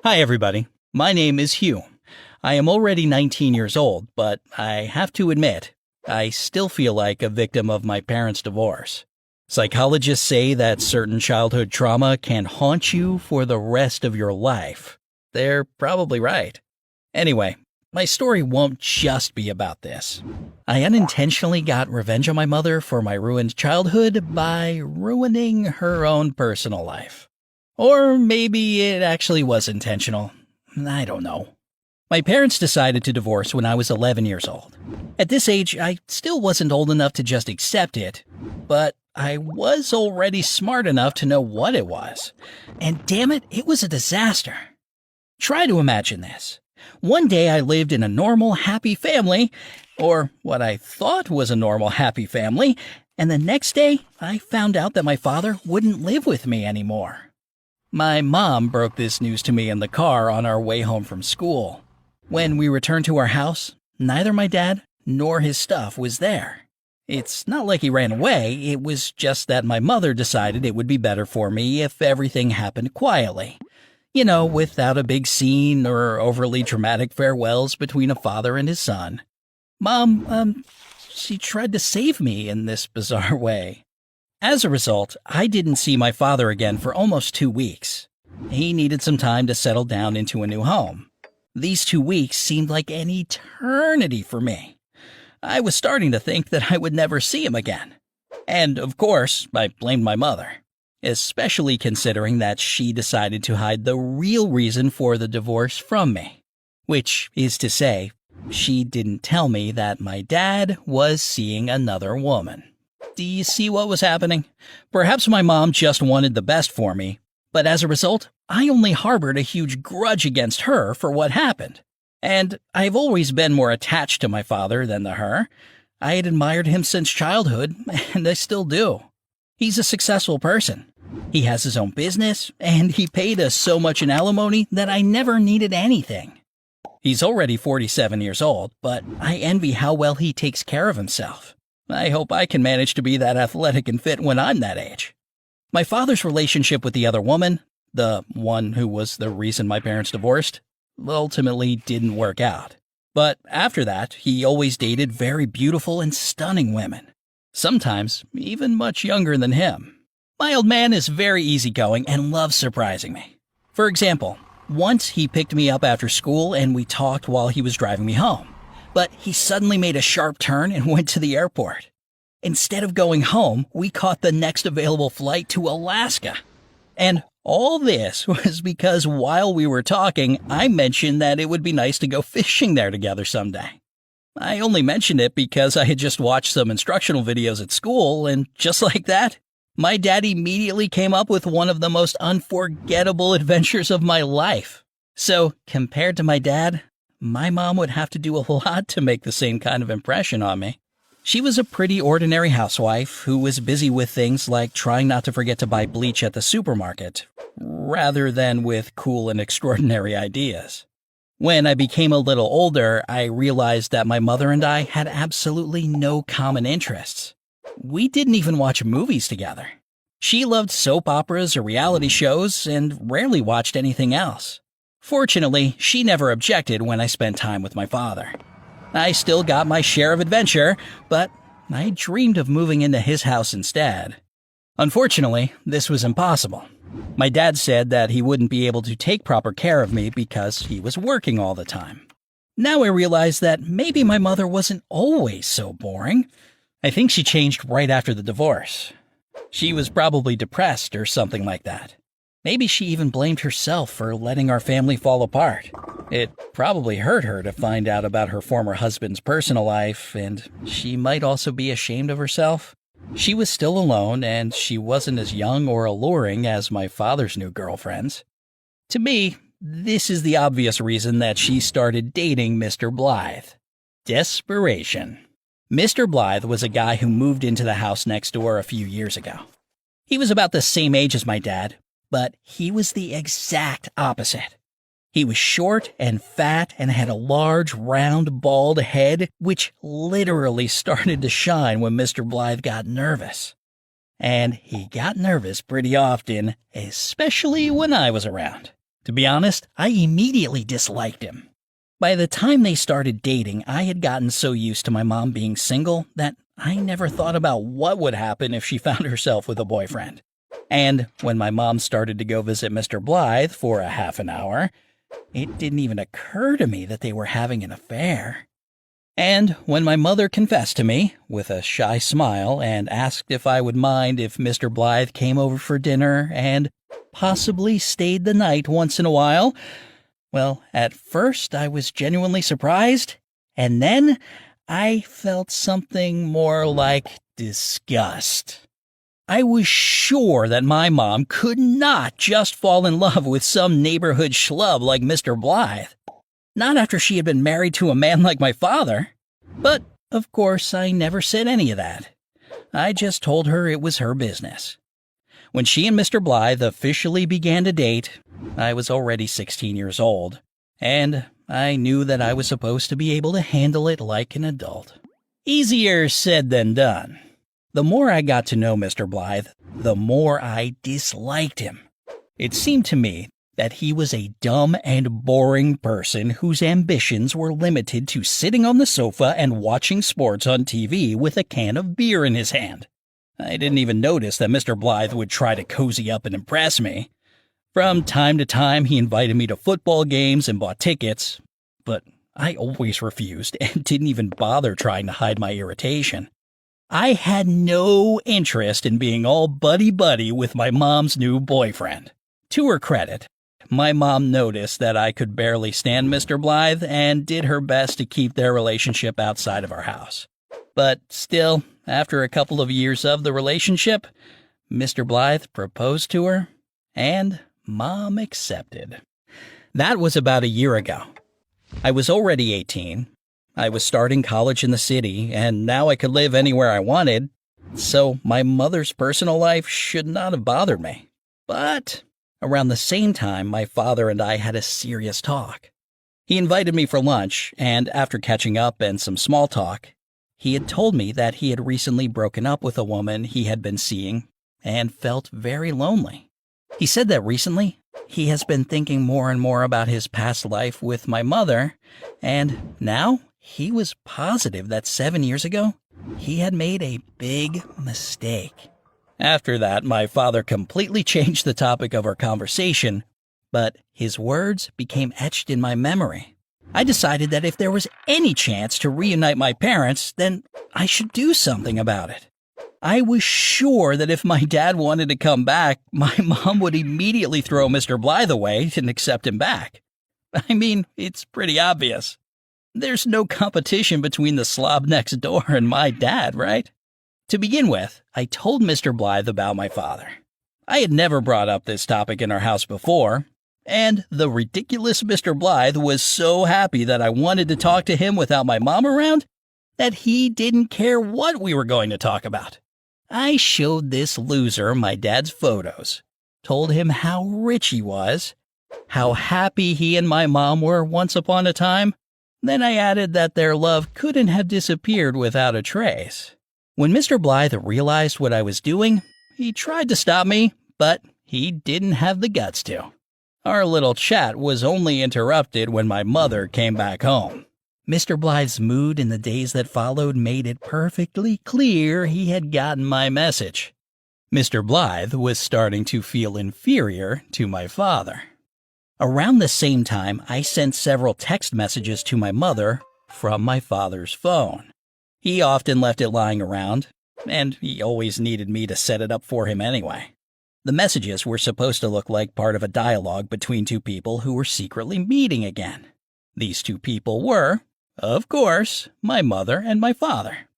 Hi, everybody. My name is Hugh. I am already 19 years old, but I have to admit, I still feel like a victim of my parents' divorce. Psychologists say that certain childhood trauma can haunt you for the rest of your life. They're probably right. Anyway, my story won't just be about this. I unintentionally got revenge on my mother for my ruined childhood by ruining her own personal life. Or maybe it actually was intentional. I don't know. My parents decided to divorce when I was 11 years old. At this age, I still wasn't old enough to just accept it, but I was already smart enough to know what it was. And damn it, it was a disaster. Try to imagine this. One day I lived in a normal, happy family, or what I thought was a normal, happy family, and the next day I found out that my father wouldn't live with me anymore. My mom broke this news to me in the car on our way home from school. When we returned to our house, neither my dad nor his stuff was there. It's not like he ran away, it was just that my mother decided it would be better for me if everything happened quietly. You know, without a big scene or overly dramatic farewells between a father and his son. Mom, she tried to save me in this bizarre way. As a result, I didn't see my father again for almost 2 weeks. He needed some time to settle down into a new home. These 2 weeks seemed like an eternity for me. I was starting to think that I would never see him again. And, of course, I blamed my mother, especially considering that she decided to hide the real reason for the divorce from me. Which is to say, she didn't tell me that my dad was seeing another woman. Do you see what was happening? Perhaps my mom just wanted the best for me, but as a result, I only harbored a huge grudge against her for what happened. And I've always been more attached to my father than to her. I had admired him since childhood, and I still do. He's a successful person. He has his own business, and he paid us so much in alimony that I never needed anything. He's already 47 years old, but I envy how well he takes care of himself. I hope I can manage to be that athletic and fit when I'm that age. My father's relationship with the other woman, the one who was the reason my parents divorced, ultimately didn't work out. But after that, he always dated very beautiful and stunning women, sometimes even much younger than him. My old man is very easygoing and loves surprising me. For example, once he picked me up after school and we talked while he was driving me home. But he suddenly made a sharp turn and went to the airport. Instead of going home, we caught the next available flight to Alaska. And all this was because while we were talking, I mentioned that it would be nice to go fishing there together someday. I only mentioned it because I had just watched some instructional videos at school, and just like that, my dad immediately came up with one of the most unforgettable adventures of my life. So, compared to my dad, my mom would have to do a lot to make the same kind of impression on me. She was a pretty ordinary housewife who was busy with things like trying not to forget to buy bleach at the supermarket, rather than with cool and extraordinary ideas. When I became a little older, I realized that my mother and I had absolutely no common interests. We didn't even watch movies together. She loved soap operas or reality shows and rarely watched anything else. Fortunately, she never objected when I spent time with my father. I still got my share of adventure, but I dreamed of moving into his house instead. Unfortunately, this was impossible. My dad said that he wouldn't be able to take proper care of me because he was working all the time. Now I realize that maybe my mother wasn't always so boring. I think she changed right after the divorce. She was probably depressed or something like that. Maybe she even blamed herself for letting our family fall apart. It probably hurt her to find out about her former husband's personal life, and she might also be ashamed of herself. She was still alone, and she wasn't as young or alluring as my father's new girlfriends. To me, this is the obvious reason that she started dating Mr. Blythe. Desperation. Mr. Blythe was a guy who moved into the house next door a few years ago. He was about the same age as my dad, but he was the exact opposite. He was short and fat and had a large, round, bald head, which literally started to shine when Mr. Blythe got nervous. And he got nervous pretty often, especially when I was around. To be honest, I immediately disliked him. By the time they started dating, I had gotten so used to my mom being single that I never thought about what would happen if she found herself with a boyfriend. And when my mom started to go visit Mr. Blythe for a half an hour, it didn't even occur to me that they were having an affair. And when my mother confessed to me, with a shy smile, and asked if I would mind if Mr. Blythe came over for dinner and possibly stayed the night once in a while, well, at first I was genuinely surprised, and then I felt something more like disgust. I was sure that my mom could not just fall in love with some neighborhood schlub like Mr. Blythe. Not after she had been married to a man like my father. But, of course, I never said any of that. I just told her it was her business. When she and Mr. Blythe officially began to date, I was already 16 years old, and I knew that I was supposed to be able to handle it like an adult. Easier said than done. The more I got to know Mr. Blythe, the more I disliked him. It seemed to me that he was a dumb and boring person whose ambitions were limited to sitting on the sofa and watching sports on TV with a can of beer in his hand. I didn't even notice that Mr. Blythe would try to cozy up and impress me. From time to time, he invited me to football games and bought tickets, but I always refused and didn't even bother trying to hide my irritation. I had no interest in being all buddy-buddy with my mom's new boyfriend. To her credit, my mom noticed that I could barely stand Mr. Blythe and did her best to keep their relationship outside of our house. But still, after a couple of years of the relationship, Mr. Blythe proposed to her, and Mom accepted. That was about a year ago. I was already 18. I was starting college in the city, and now I could live anywhere I wanted, so my mother's personal life should not have bothered me. But around the same time, my father and I had a serious talk. He invited me for lunch, and after catching up and some small talk, he had told me that he had recently broken up with a woman he had been seeing and felt very lonely. He said that recently, he has been thinking more and more about his past life with my mother, and now he was positive that 7 years ago, he had made a big mistake. After that, my father completely changed the topic of our conversation, but his words became etched in my memory. I decided that if there was any chance to reunite my parents, then I should do something about it. I was sure that if my dad wanted to come back, my mom would immediately throw Mr. Blythe away and accept him back. I mean, it's pretty obvious. There's no competition between the slob next door and my dad, right? To begin with, I told Mr. Blythe about my father. I had never brought up this topic in our house before, and the ridiculous Mr. Blythe was so happy that I wanted to talk to him without my mom around that he didn't care what we were going to talk about. I showed this loser my dad's photos, told him how rich he was, how happy he and my mom were once upon a time. Then I added that their love couldn't have disappeared without a trace. When Mr. Blythe realized what I was doing, he tried to stop me, but he didn't have the guts to. Our little chat was only interrupted when my mother came back home. Mr. Blythe's mood in the days that followed made it perfectly clear he had gotten my message. Mr. Blythe was starting to feel inferior to my father. Around the same time, I sent several text messages to my mother from my father's phone. He often left it lying around, and he always needed me to set it up for him anyway. The messages were supposed to look like part of a dialogue between two people who were secretly meeting again. These two people were, of course, my mother and my father.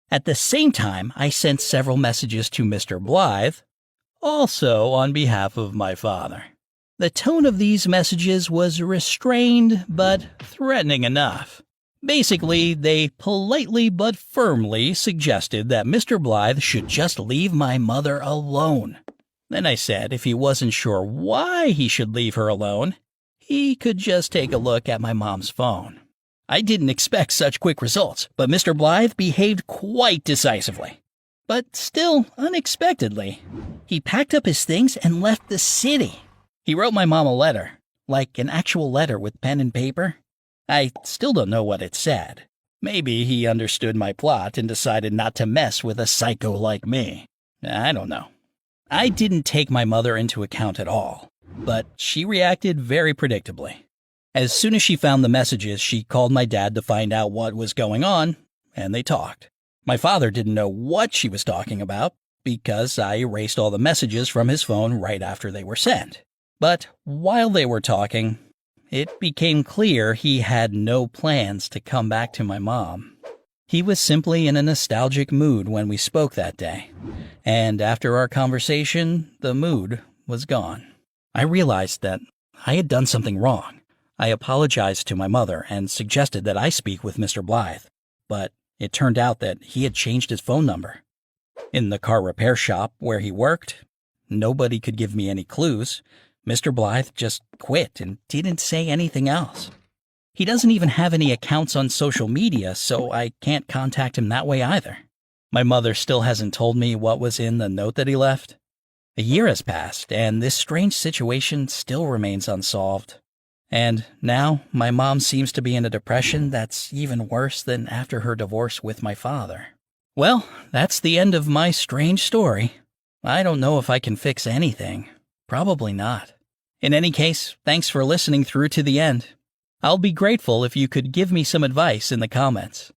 At the same time, I sent several messages to Mr. Blythe, also on behalf of my father. The tone of these messages was restrained but threatening enough. Basically, they politely but firmly suggested that Mr. Blythe should just leave my mother alone. Then I said if he wasn't sure why he should leave her alone, he could just take a look at my mom's phone. I didn't expect such quick results, but Mr. Blythe behaved quite decisively. But still, unexpectedly, he packed up his things and left the city. He wrote my mom a letter, like an actual letter with pen and paper. I still don't know what it said. Maybe he understood my plot and decided not to mess with a psycho like me. I don't know. I didn't take my mother into account at all, but she reacted very predictably. As soon as she found the messages, she called my dad to find out what was going on, and they talked. My father didn't know what she was talking about because I erased all the messages from his phone right after they were sent. But while they were talking, it became clear he had no plans to come back to my mom. He was simply in a nostalgic mood when we spoke that day, and after our conversation, the mood was gone. I realized that I had done something wrong. I apologized to my mother and suggested that I speak with Mr. Blythe, but it turned out that he had changed his phone number. In the car repair shop where he worked, nobody could give me any clues. Mr. Blythe just quit and didn't say anything else. He doesn't even have any accounts on social media, so I can't contact him that way either. My mother still hasn't told me what was in the note that he left. A year has passed, and this strange situation still remains unsolved. And now my mom seems to be in a depression that's even worse than after her divorce with my father. Well, that's the end of my strange story. I don't know if I can fix anything. Probably not. In any case, thanks for listening through to the end. I'll be grateful if you could give me some advice in the comments.